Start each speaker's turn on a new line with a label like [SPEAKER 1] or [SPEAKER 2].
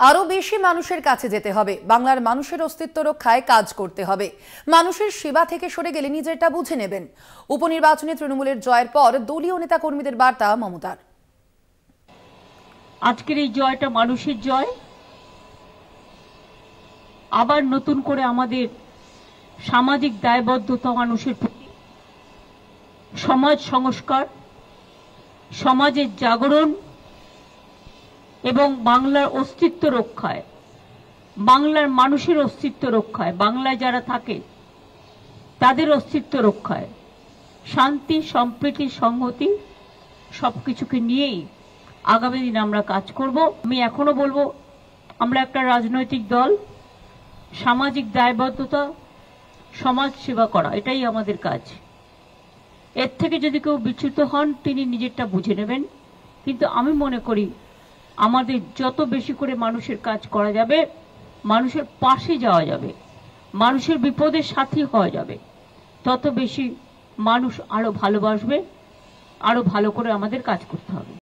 [SPEAKER 1] আরো বেশি মানুষের কাছে যেতে হবে, বাংলার মানুষের অস্তিত্ব রক্ষায় কাজ করতে হবে। মানুষের সেবা থেকে সরে গেলে নিজেরটা বুঝে নেবেন। উপনির্বাচনে তৃণমূলের জয়ের পর দলীয় নেতা কর্মীদের বার্তা মমতার।
[SPEAKER 2] আজকের এই জয়টা মানুষের জয়। আবার নতুন করে আমাদের সামাজিক দায়বদ্ধতা, মানুষের প্রতি সমাজ সংস্কার, সমাজের জাগরণ এবং বাংলার অস্তিত্ব রক্ষায়, বাংলার মানুষের অস্তিত্ব রক্ষায়, বাংলায় যারা থাকে তাদের অস্তিত্ব রক্ষায়, শান্তি, সম্প্রীতি, সংহতি সবকিছুকে নিয়েই আগামী দিন আমরা কাজ করব। আমি এখনো বলবো, আমরা একটা রাজনৈতিক দল, সামাজিক দায়বদ্ধতা, সমাজ সেবা করা, এটাই আমাদের কাজ। এর থেকে যদি কেউ বিচ্যুত হন, তিনি নিজেরটা বুঝে নেবেন। কিন্তু আমি মনে করি আমাদের যত বেশি করে মানুষের কাজ করা যাবে, মানুষের পাশে যাওয়া যাবে, মানুষের বিপদের সাথী হওয়া যাবে, তত বেশি মানুষ আরো ভালোবাসবে, আরো ভালো করে আমাদের কাজ করতে হবে।